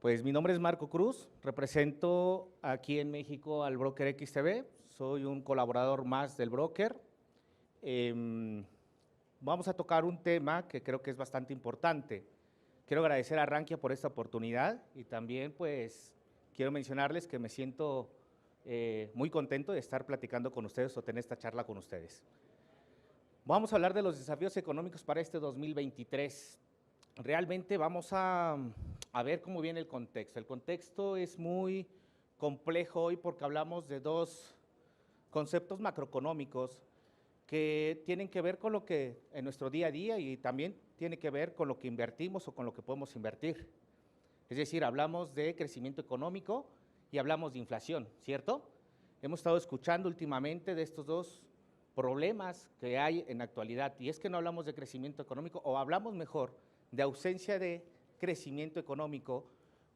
Pues mi nombre es Marco Cruz, represento aquí en México al broker XTB, soy un colaborador más del broker. Vamos a tocar un tema que creo que es bastante importante. Quiero agradecer a Rankia por esta oportunidad y también pues quiero mencionarles que me siento muy contento de estar platicando con ustedes o tener esta charla con ustedes. Vamos a hablar de los desafíos económicos para este 2023. Realmente vamos a ver cómo viene el contexto. El contexto es muy complejo hoy porque hablamos de dos conceptos macroeconómicos que tienen que ver con lo que en nuestro día a día y también tiene que ver con lo que invertimos o con lo que podemos invertir. Es decir, hablamos de crecimiento económico y hablamos de inflación, ¿cierto? Hemos estado escuchando últimamente de estos dos problemas que hay en la actualidad y es que no hablamos de crecimiento económico o hablamos mejor de ausencia de crecimiento económico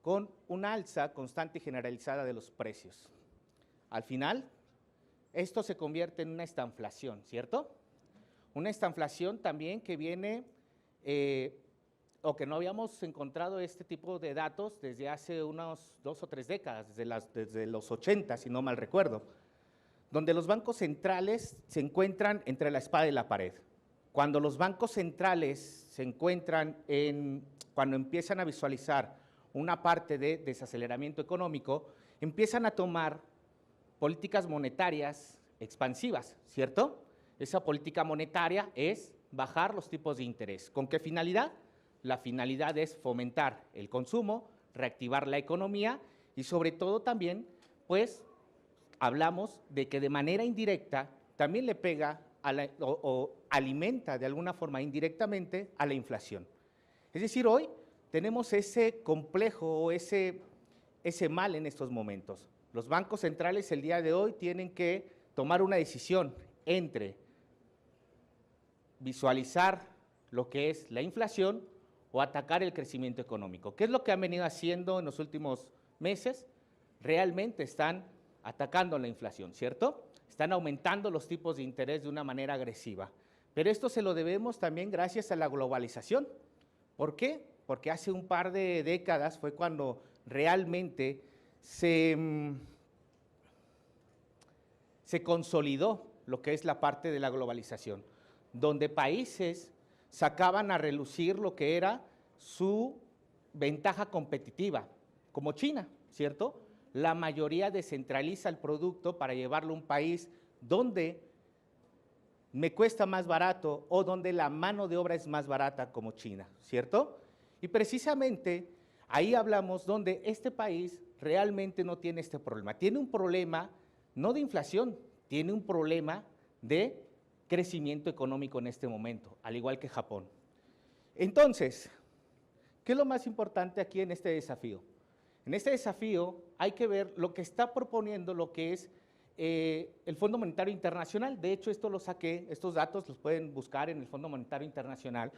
con una alza constante y generalizada de los precios. Al final, esto se convierte en una estanflación, ¿cierto? Una estanflación también que viene, o que no habíamos encontrado este tipo de datos desde hace unos 2 o 3 décadas, desde los 80, si no mal recuerdo, donde los bancos centrales se encuentran entre la espada y la pared. Cuando los bancos centrales se encuentran cuando empiezan a visualizar una parte de desaceleramiento económico, empiezan a tomar políticas monetarias expansivas, ¿cierto? Esa política monetaria es bajar los tipos de interés. ¿Con qué finalidad? La finalidad es fomentar el consumo, reactivar la economía y sobre todo también, pues, hablamos de que de manera indirecta también le pega o alimenta de alguna forma indirectamente a la inflación. Es decir, hoy tenemos ese complejo o ese mal en estos momentos. Los bancos centrales el día de hoy tienen que tomar una decisión entre visualizar lo que es la inflación o atacar el crecimiento económico. ¿Qué es lo que han venido haciendo en los últimos meses? Realmente están atacando la inflación, ¿cierto? Están aumentando los tipos de interés de una manera agresiva. Pero esto se lo debemos también gracias a la globalización. ¿Por qué? Porque hace un par de décadas fue cuando realmente se consolidó lo que es la parte de la globalización, donde países sacaban a relucir lo que era su ventaja competitiva, como China, ¿cierto? La mayoría descentraliza el producto para llevarlo a un país donde me cuesta más barato o donde la mano de obra es más barata como China, ¿cierto? Y precisamente ahí hablamos donde este país realmente no tiene este problema. Tiene un problema no de inflación, tiene un problema de crecimiento económico en este momento, al igual que Japón. Entonces, ¿qué es lo más importante aquí en este desafío? En este desafío hay que ver lo que está proponiendo lo que es el Fondo Monetario Internacional. De hecho, esto lo saqué, estos datos los pueden buscar en el Fondo Monetario Internacional,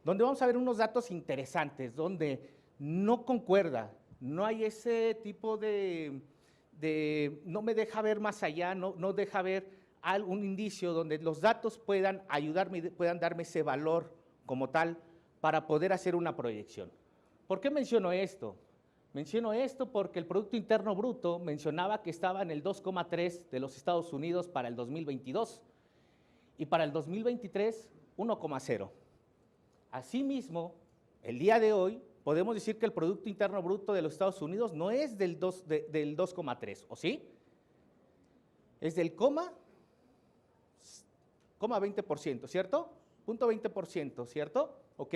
donde vamos a ver unos datos interesantes, donde no concuerda, no hay ese tipo no me deja ver más allá, no deja ver algún indicio donde los datos puedan ayudarme, puedan darme ese valor como tal para poder hacer una proyección. ¿Por qué menciono esto? Menciono esto porque el Producto Interno Bruto mencionaba que estaba en el 2,3 de los Estados Unidos para el 2022 y para el 2023 1,0. Asimismo, el día de hoy podemos decir que el Producto Interno Bruto de los Estados Unidos no es del 2,3, ¿o sí? Es del 20%, ¿cierto? 0,20%, ¿cierto? ¿Ok?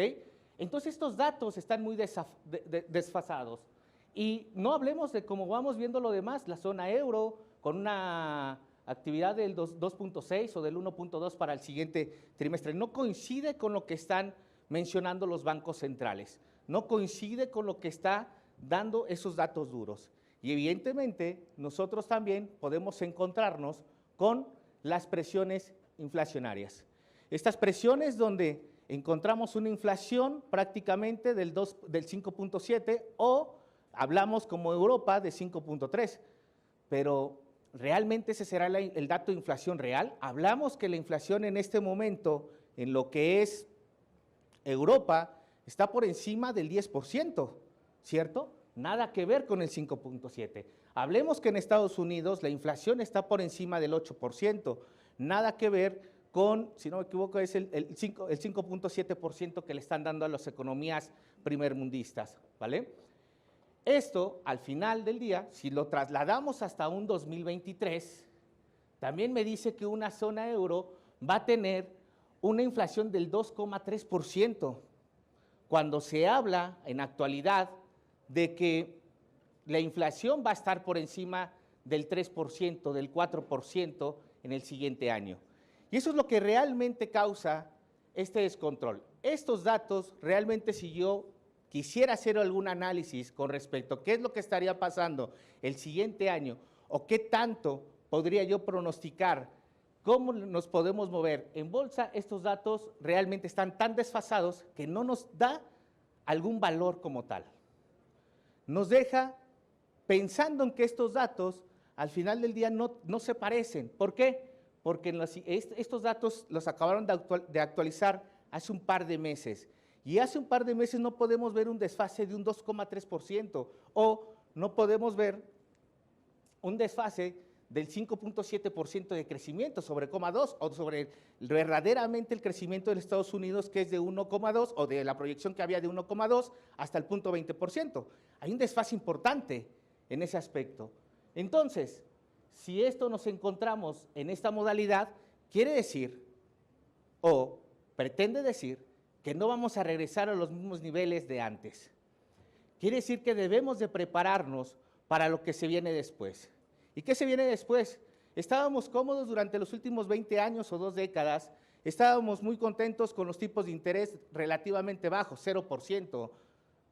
Entonces estos datos están muy desfasados. Y no hablemos de cómo vamos viendo lo demás, la zona euro con una actividad del 2,6 o del 1,2 para el siguiente trimestre. No coincide con lo que están mencionando los bancos centrales, no coincide con lo que está dando esos datos duros. Y evidentemente nosotros también podemos encontrarnos con las presiones inflacionarias. Estas presiones donde encontramos una inflación prácticamente del 5,7 o hablamos como Europa de 5,3, pero ¿realmente ese será el dato de inflación real? Hablamos que la inflación en este momento en lo que es Europa está por encima del 10%, ¿cierto? nada que ver con el 5.7. Hablemos que en Estados Unidos la inflación está por encima del 8%, nada que ver con, si no me equivoco, es el 5.7% que le están dando a las economías primermundistas, ¿vale? Esto, al final del día, si lo trasladamos hasta un 2023, también me dice que una zona euro va a tener una inflación del 2,3%, cuando se habla en actualidad de que la inflación va a estar por encima del 3%, del 4% en el siguiente año. Y eso es lo que realmente causa este descontrol. Estos datos, realmente si yo quisiera hacer algún análisis con respecto a qué es lo que estaría pasando el siguiente año o qué tanto podría yo pronosticar cómo nos podemos mover en bolsa, estos datos realmente están tan desfasados que no nos da algún valor como tal. Nos deja pensando en que estos datos al final del día no se parecen. ¿Por qué? Porque estos datos los acabaron de actualizar hace un par de meses. Y hace un par de meses no podemos ver un desfase de un 2,3% o no podemos ver un desfase del 5.7% de crecimiento sobre 0,2 o sobre verdaderamente el crecimiento de Estados Unidos, que es de 1,2 o de la proyección que había de 1,2 hasta el 0.20%. Hay un desfase importante en ese aspecto. Entonces, si esto nos encontramos en esta modalidad, quiere decir o pretende decir que no vamos a regresar a los mismos niveles de antes. Quiere decir que debemos de prepararnos para lo que se viene después. ¿Y qué se viene después? Estábamos cómodos durante los últimos 20 años o 2 décadas, estábamos muy contentos con los tipos de interés relativamente bajos, 0%,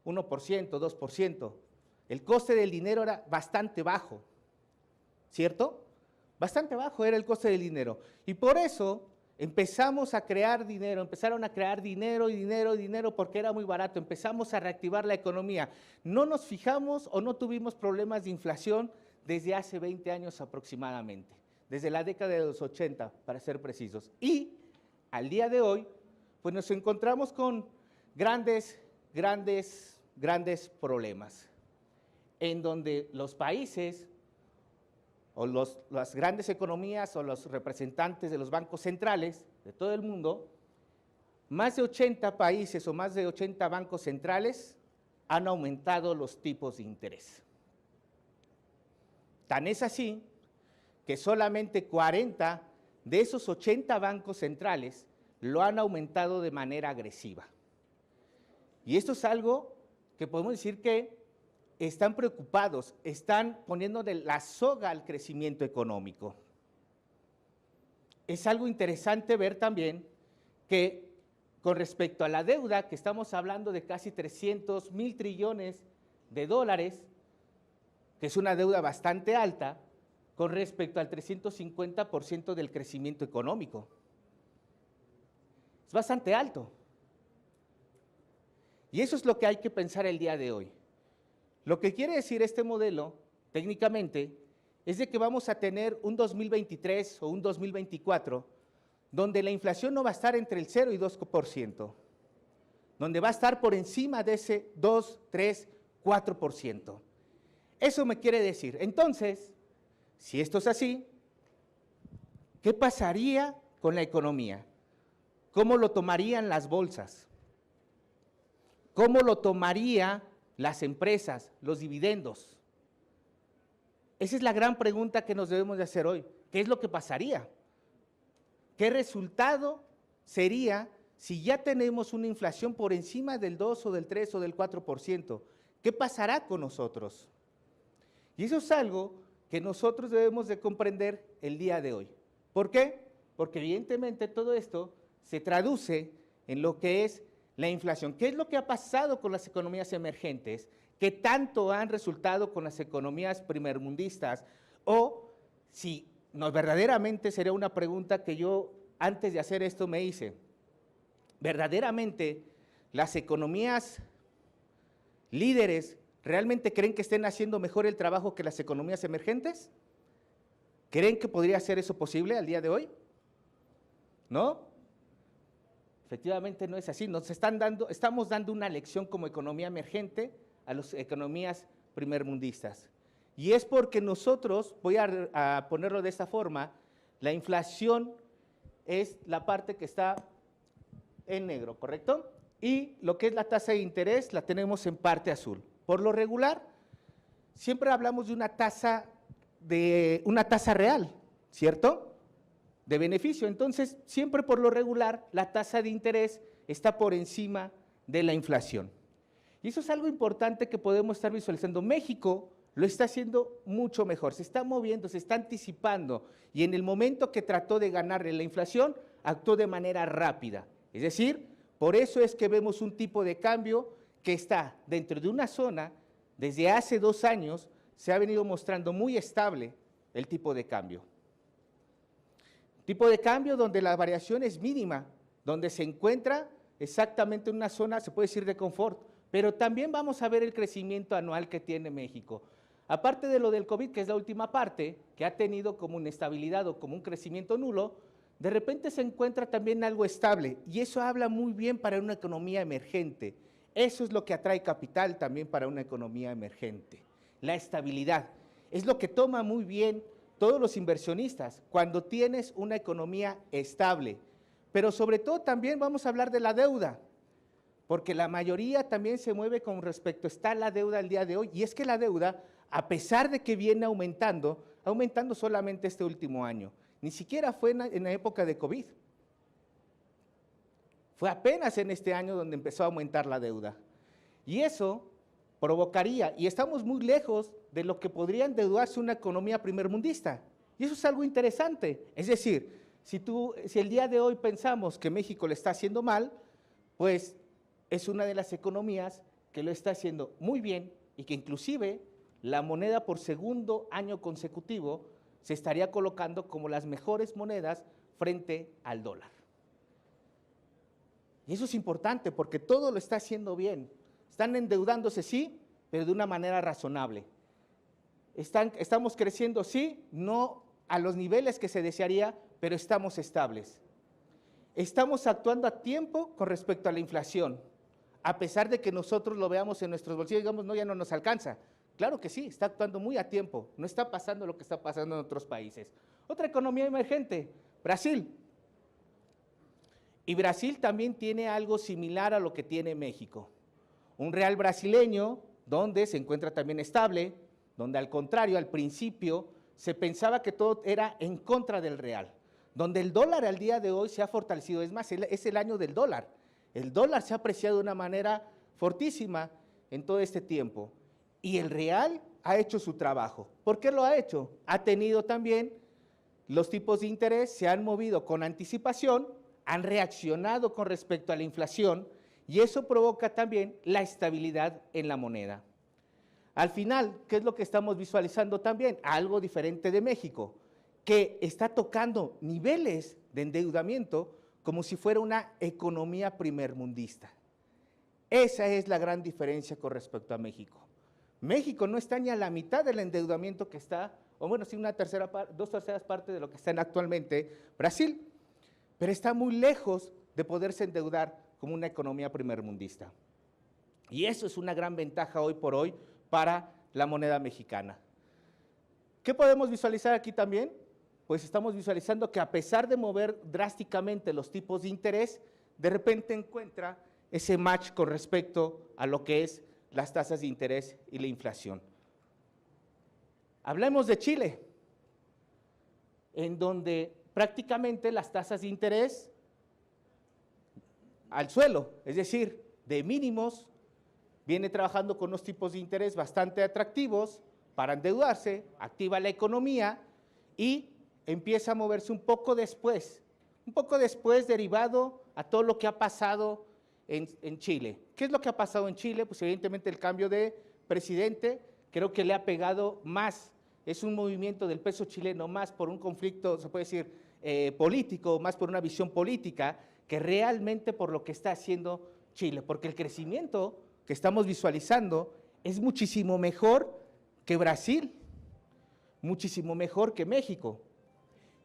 1%, 2%. El coste del dinero era bastante bajo, ¿cierto? Bastante bajo era el coste del dinero. Y por eso empezamos a crear dinero, empezaron a crear dinero y dinero y dinero porque era muy barato, empezamos a reactivar la economía. No nos fijamos o no tuvimos problemas de inflación desde hace 20 años aproximadamente, desde la década de los 80, para ser precisos. Y al día de hoy, pues nos encontramos con grandes problemas, en donde los países o las grandes economías o los representantes de los bancos centrales de todo el mundo, más de 80 países o más de 80 bancos centrales han aumentado los tipos de interés. Tan es así que solamente 40 de esos 80 bancos centrales lo han aumentado de manera agresiva. Y esto es algo que podemos decir que están preocupados, están poniéndole la soga al crecimiento económico. Es algo interesante ver también que con respecto a la deuda, que estamos hablando de casi 300,000 trillones de dólares, que es una deuda bastante alta, con respecto al 350% del crecimiento económico. Es bastante alto. Y eso es lo que hay que pensar el día de hoy. Lo que quiere decir este modelo, técnicamente, es de que vamos a tener un 2023 o un 2024 donde la inflación no va a estar entre el 0 y 2%, donde va a estar por encima de ese 2, 3, 4%. Eso me quiere decir, entonces, si esto es así, ¿qué pasaría con la economía? ¿Cómo lo tomarían las bolsas? ¿Cómo lo tomarían las empresas, los dividendos? Esa es la gran pregunta que nos debemos de hacer hoy. ¿Qué es lo que pasaría? ¿Qué resultado sería si ya tenemos una inflación por encima del 2 o del 3 o del 4%? ¿Qué pasará con nosotros? Y eso es algo que nosotros debemos de comprender el día de hoy. ¿Por qué? Porque evidentemente todo esto se traduce en lo que es la inflación. ¿Qué es lo que ha pasado con las economías emergentes? ¿Qué tanto han resultado con las economías primermundistas? O si no, verdaderamente sería una pregunta que yo antes de hacer esto me hice. ¿Verdaderamente las economías líderes realmente creen que estén haciendo mejor el trabajo que las economías emergentes? ¿Creen que podría ser eso posible al día de hoy? ¿No? Efectivamente no es así. Estamos dando una lección como economía emergente a las economías primermundistas. Y es porque nosotros, voy a ponerlo de esta forma, la inflación es la parte que está en negro, ¿correcto? Y lo que es la tasa de interés la tenemos en parte azul. Por lo regular, siempre hablamos de una tasa real, ¿cierto? De beneficio. Entonces, siempre por lo regular, la tasa de interés está por encima de la inflación. Y eso es algo importante que podemos estar visualizando. México lo está haciendo mucho mejor, se está moviendo, se está anticipando, y en el momento que trató de ganarle la inflación, actuó de manera rápida. Es decir, por eso es que vemos un tipo de cambio que está dentro de una zona, desde hace 2 años, se ha venido mostrando muy estable el tipo de cambio. Tipo de cambio donde la variación es mínima, donde se encuentra exactamente en una zona, se puede decir, de confort, pero también vamos a ver el crecimiento anual que tiene México. Aparte de lo del COVID, que es la última parte, que ha tenido como una estabilidad o como un crecimiento nulo, de repente se encuentra también algo estable, y eso habla muy bien para una economía emergente. Eso es lo que atrae capital también para una economía emergente, la estabilidad. Es lo que toma muy bien todos los inversionistas, cuando tienes una economía estable. Pero sobre todo también vamos a hablar de la deuda, porque la mayoría también se mueve con respecto, está la deuda al día de hoy, y es que la deuda, a pesar de que viene aumentando solamente este último año, ni siquiera fue en la época de COVID, fue apenas en este año donde empezó a aumentar la deuda, y eso provocaría, y estamos muy lejos de lo que podría endeudarse una economía primermundista, y eso es algo interesante. Es decir, si el día de hoy pensamos que México le está haciendo mal, pues es una de las economías que lo está haciendo muy bien, y que inclusive la moneda por segundo año consecutivo se estaría colocando como las mejores monedas frente al dólar. Y eso es importante porque todo lo está haciendo bien. Están endeudándose, sí, pero de una manera razonable. Estamos creciendo, sí, no a los niveles que se desearía, pero estamos estables. Estamos actuando a tiempo con respecto a la inflación, a pesar de que nosotros lo veamos en nuestros bolsillos, digamos, no, ya no nos alcanza. Claro que sí, está actuando muy a tiempo, no está pasando lo que está pasando en otros países. Otra economía emergente, Brasil. Y Brasil también tiene algo similar a lo que tiene México. Un real brasileño donde se encuentra también estable, donde al contrario, al principio, se pensaba que todo era en contra del real, donde el dólar al día de hoy se ha fortalecido. Es más, es el año del dólar. El dólar se ha apreciado de una manera fortísima en todo este tiempo. Y el real ha hecho su trabajo. ¿Por qué lo ha hecho? Ha tenido también los tipos de interés, se han movido con anticipación, han reaccionado con respecto a la inflación, y eso provoca también la estabilidad en la moneda. Al final, ¿qué es lo que estamos visualizando también? Algo diferente de México, que está tocando niveles de endeudamiento como si fuera una economía primermundista. Esa es la gran diferencia con respecto a México. México no está ni a la mitad del endeudamiento que está, o bueno, sí, 2/3 partes de lo que está actualmente Brasil, pero está muy lejos de poderse endeudar como una economía primermundista. Y eso es una gran ventaja hoy por hoy para la moneda mexicana. ¿Qué podemos visualizar aquí también? Pues estamos visualizando que a pesar de mover drásticamente los tipos de interés, de repente encuentra ese match con respecto a lo que es las tasas de interés y la inflación. Hablemos de Chile, en donde prácticamente las tasas de interés al suelo, es decir, de mínimos, viene trabajando con unos tipos de interés bastante atractivos para endeudarse, activa la economía y empieza a moverse un poco después derivado a todo lo que ha pasado en Chile. ¿Qué es lo que ha pasado en Chile? Pues evidentemente el cambio de presidente creo que le ha pegado más, es un movimiento del peso chileno más por un conflicto, se puede decir, político, más por una visión política, que realmente por lo que está haciendo Chile, porque el crecimiento que estamos visualizando es muchísimo mejor que Brasil, muchísimo mejor que México.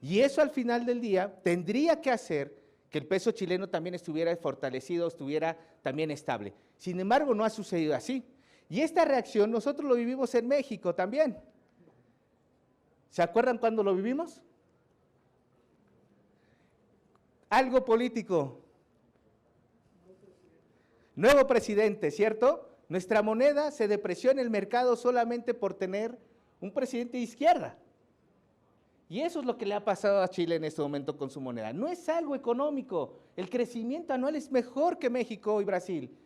Y eso al final del día tendría que hacer que el peso chileno también estuviera fortalecido, estuviera también estable. Sin embargo, no ha sucedido así. Y esta reacción nosotros lo vivimos en México también. ¿Se acuerdan cuando lo vivimos? Algo político. Nuevo presidente, ¿cierto? Nuestra moneda se depreció en el mercado solamente por tener un presidente de izquierda. Y eso es lo que le ha pasado a Chile en este momento con su moneda. No es algo económico. El crecimiento anual es mejor que México y Brasil.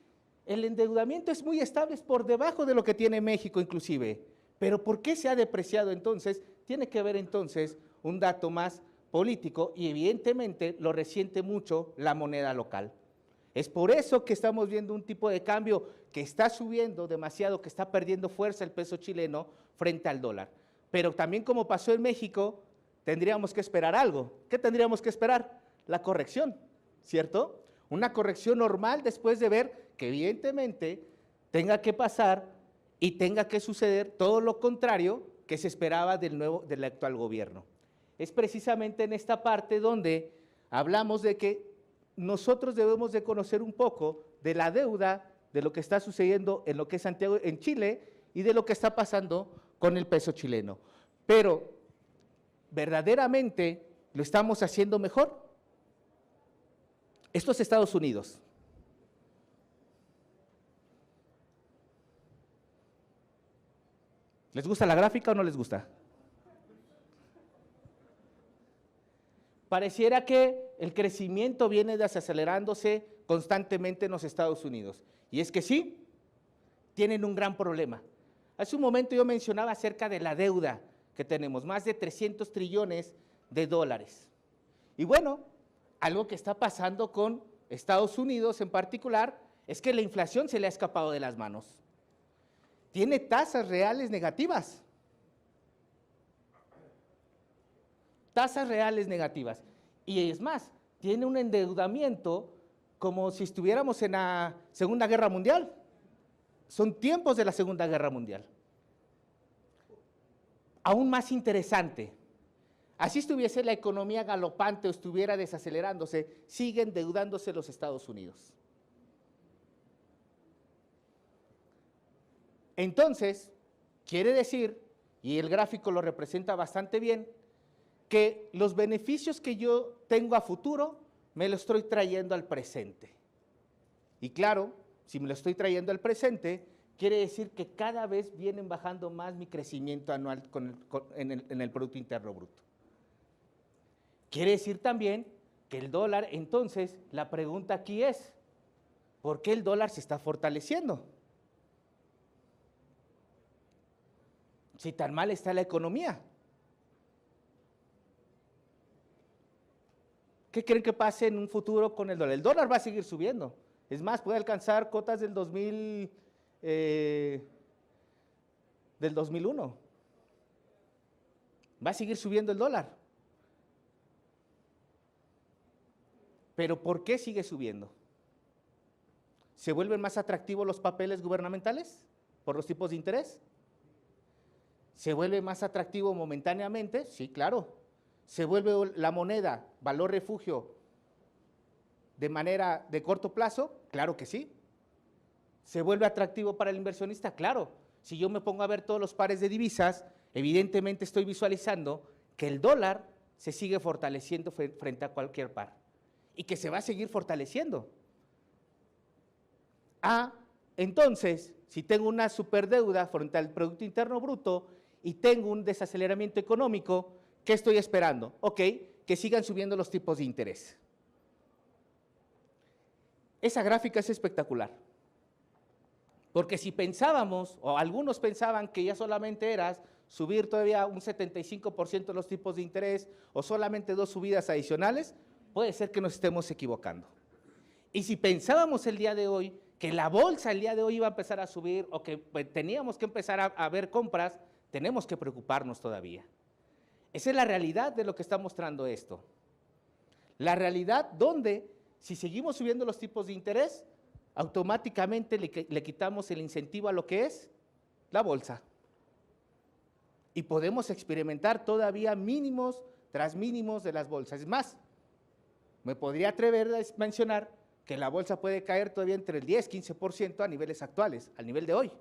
El endeudamiento es muy estable, es por debajo de lo que tiene México inclusive. Pero ¿por qué se ha depreciado entonces? Tiene que ver entonces un dato más político y evidentemente lo resiente mucho la moneda local. Es por eso que estamos viendo un tipo de cambio que está subiendo demasiado, que está perdiendo fuerza el peso chileno frente al dólar. Pero también como pasó en México, tendríamos que esperar algo. ¿Qué tendríamos que esperar? La corrección, ¿cierto? Una corrección normal después de ver que evidentemente tenga que pasar y tenga que suceder todo lo contrario que se esperaba del actual gobierno. Es precisamente en esta parte donde hablamos de que nosotros debemos de conocer un poco de la deuda, de lo que está sucediendo en lo que es Santiago, en Chile, y de lo que está pasando con el peso chileno. Pero, ¿verdaderamente lo estamos haciendo mejor? Esto es Estados Unidos. ¿Les gusta la gráfica o no les gusta? Pareciera que el crecimiento viene desacelerándose constantemente en los Estados Unidos. Y es que sí, tienen un gran problema. Hace un momento yo mencionaba acerca de la deuda que tenemos, más de 300 trillones de dólares. Y bueno, algo que está pasando con Estados Unidos en particular es que la inflación se le ha escapado de las manos. Tiene tasas reales negativas. Tasas reales negativas. Y es más, tiene un endeudamiento como si estuviéramos en la Segunda Guerra Mundial. Son tiempos de la Segunda Guerra Mundial. Aún más interesante, así estuviese la economía galopante o estuviera desacelerándose, siguen endeudándose los Estados Unidos. Entonces, quiere decir, y el gráfico lo representa bastante bien, que los beneficios que yo tengo a futuro me los estoy trayendo al presente. Y claro, si me lo estoy trayendo al presente, quiere decir que cada vez vienen bajando más mi crecimiento anual en el Producto Interno Bruto. Quiere decir también que el dólar, entonces, la pregunta aquí es, ¿por qué el dólar se está fortaleciendo? Si tan mal está la economía. ¿Qué creen que pase en un futuro con el dólar? El dólar va a seguir subiendo. Es más, puede alcanzar cotas del 2001. Va a seguir subiendo el dólar. ¿Pero por qué sigue subiendo? ¿Se vuelven más atractivos los papeles gubernamentales por los tipos de interés? ¿Se vuelve más atractivo momentáneamente? Sí, claro. ¿Se vuelve la moneda valor refugio de manera de corto plazo? Claro que sí. ¿Se vuelve atractivo para el inversionista? Claro. Si yo me pongo a ver todos los pares de divisas, evidentemente estoy visualizando que el dólar se sigue fortaleciendo frente a cualquier par y que se va a seguir fortaleciendo. Entonces, si tengo una superdeuda frente al Producto Interno Bruto y tengo un desaceleramiento económico, ¿qué estoy esperando? Ok, que sigan subiendo los tipos de interés. Esa gráfica es espectacular, porque si pensábamos, o algunos pensaban que ya solamente era subir todavía un 75% los tipos de interés o solamente 2 subidas adicionales, puede ser que nos estemos equivocando. Y si pensábamos el día de hoy que la bolsa el día de hoy iba a empezar a subir o que teníamos que empezar a ver compras, tenemos que preocuparnos todavía. Esa es la realidad de lo que está mostrando esto. La realidad donde, si seguimos subiendo los tipos de interés, automáticamente le quitamos el incentivo a lo que es la bolsa. Y podemos experimentar todavía mínimos tras mínimos de las bolsas. Es más, me podría atrever a mencionar que la bolsa puede caer todavía entre el 10-15% a niveles actuales, al nivel de hoy.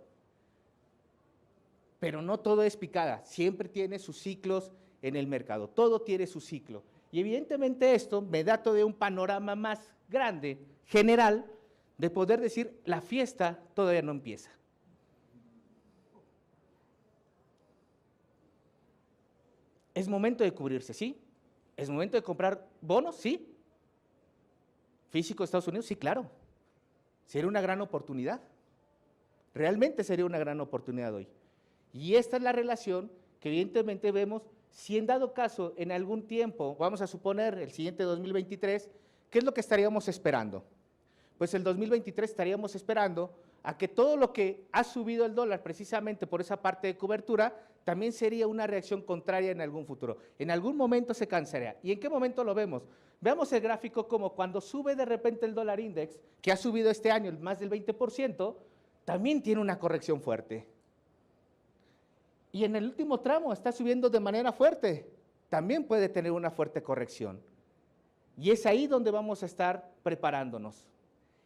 pero no todo es picada, siempre tiene sus ciclos en el mercado, todo tiene su ciclo. Y evidentemente esto me da todavía un panorama más grande, general, de poder decir, la fiesta todavía no empieza. Es momento de cubrirse, ¿sí? Es momento de comprar bonos, ¿sí? Físico de Estados Unidos, sí, claro. Sería una gran oportunidad. Realmente sería una gran oportunidad hoy. Y esta es la relación que evidentemente vemos, si en dado caso, en algún tiempo, vamos a suponer el siguiente 2023, ¿qué es lo que estaríamos esperando? Pues el 2023 estaríamos esperando a que todo lo que ha subido el dólar precisamente por esa parte de cobertura, también sería una reacción contraria en algún futuro. En algún momento se cansaría. ¿Y en qué momento lo vemos? Veamos el gráfico como cuando sube de repente el dólar index, que ha subido este año más del 20%, también tiene una corrección fuerte. Y en el último tramo está subiendo de manera fuerte, también puede tener una fuerte corrección. Y es ahí donde vamos a estar preparándonos.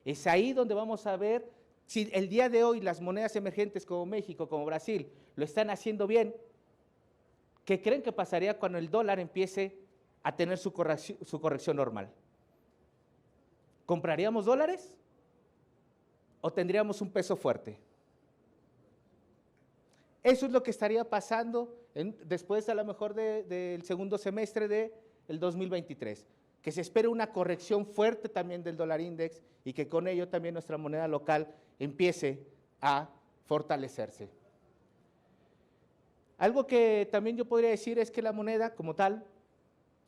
Es ahí donde vamos a ver si el día de hoy las monedas emergentes como México, como Brasil, lo están haciendo bien. ¿Qué creen que pasaría cuando el dólar empiece a tener su corrección normal? ¿Compraríamos dólares o tendríamos un peso fuerte? Eso es lo que estaría pasando después a lo mejor del segundo semestre del 2023, que se espera una corrección fuerte también del dólar index y que con ello también nuestra moneda local empiece a fortalecerse. Algo que también yo podría decir es que la moneda como tal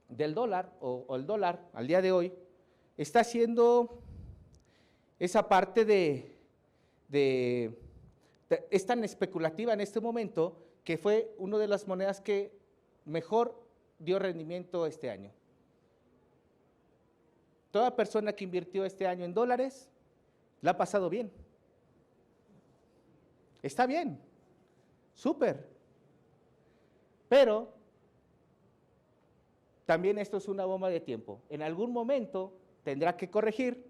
del dólar o el dólar al día de hoy está haciendo esa parte es tan especulativa en este momento que fue una de las monedas que mejor dio rendimiento este año. Toda persona que invirtió este año en dólares la ha pasado bien. Está bien, súper. Pero también esto es una bomba de tiempo. En algún momento tendrá que corregir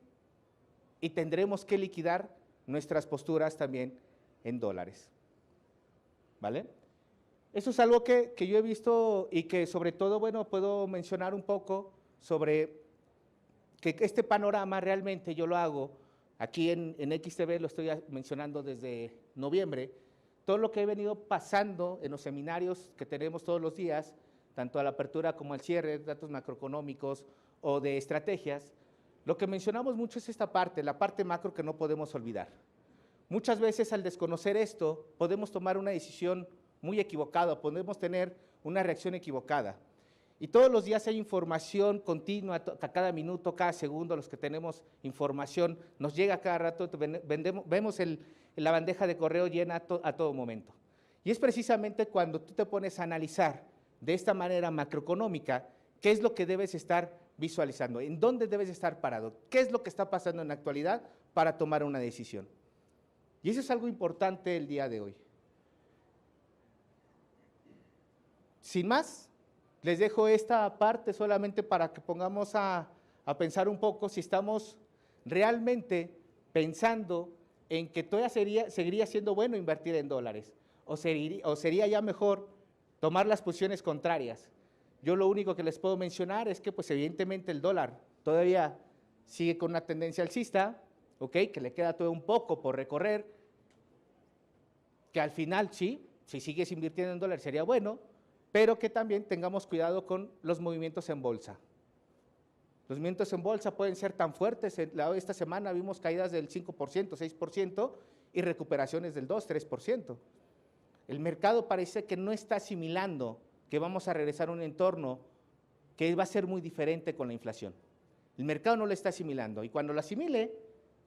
y tendremos que liquidar nuestras posturas también en dólares, ¿vale? Eso es algo que yo he visto y que sobre todo, bueno, puedo mencionar un poco sobre que este panorama realmente yo lo hago, aquí en XTV lo estoy mencionando desde noviembre, todo lo que he venido pasando en los seminarios que tenemos todos los días, tanto a la apertura como al cierre, datos macroeconómicos o de estrategias, lo que mencionamos mucho es esta parte, la parte macro que no podemos olvidar. Muchas veces al desconocer esto podemos tomar una decisión muy equivocada, podemos tener una reacción equivocada. Y todos los días hay información continua, a cada minuto, cada segundo, los que tenemos información, nos llega cada rato, vemos la bandeja de correo llena a todo momento. Y es precisamente cuando tú te pones a analizar de esta manera macroeconómica, qué es lo que debes estar visualizando, en dónde debes estar parado, qué es lo que está pasando en la actualidad para tomar una decisión. Y eso es algo importante el día de hoy. Sin más, les dejo esta parte solamente para que pongamos a pensar un poco si estamos realmente pensando en que todavía seguiría siendo bueno invertir en dólares o sería ya mejor tomar las posiciones contrarias. Yo lo único que les puedo mencionar es que pues evidentemente el dólar todavía sigue con una tendencia alcista, ¿okay? Que le queda todo un poco por recorrer, que al final sí, si sigues invirtiendo en dólares sería bueno, pero que también tengamos cuidado con los movimientos en bolsa. Los movimientos en bolsa pueden ser tan fuertes, esta semana vimos caídas del 5%, 6% y recuperaciones del 2, 3%. El mercado parece que no está asimilando que vamos a regresar a un entorno que va a ser muy diferente con la inflación. El mercado no lo está asimilando y cuando lo asimile,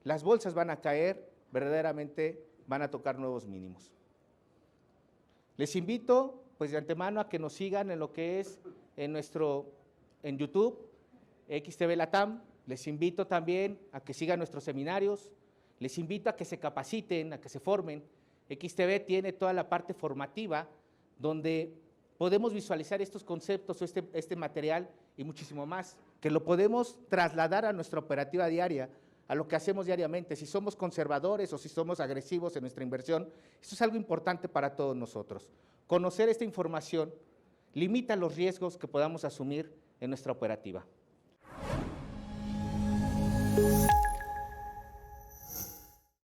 las bolsas van a caer, verdaderamente van a tocar nuevos mínimos. Les invito pues de antemano a que nos sigan en lo que es en YouTube, XTV Latam. Les invito también a que sigan nuestros seminarios, les invito a que se capaciten, a que se formen. XTV tiene toda la parte formativa donde podemos visualizar estos conceptos o este material y muchísimo más, que lo podemos trasladar a nuestra operativa diaria, a lo que hacemos diariamente, si somos conservadores o si somos agresivos en nuestra inversión. Esto es algo importante para todos nosotros. Conocer esta información limita los riesgos que podamos asumir en nuestra operativa.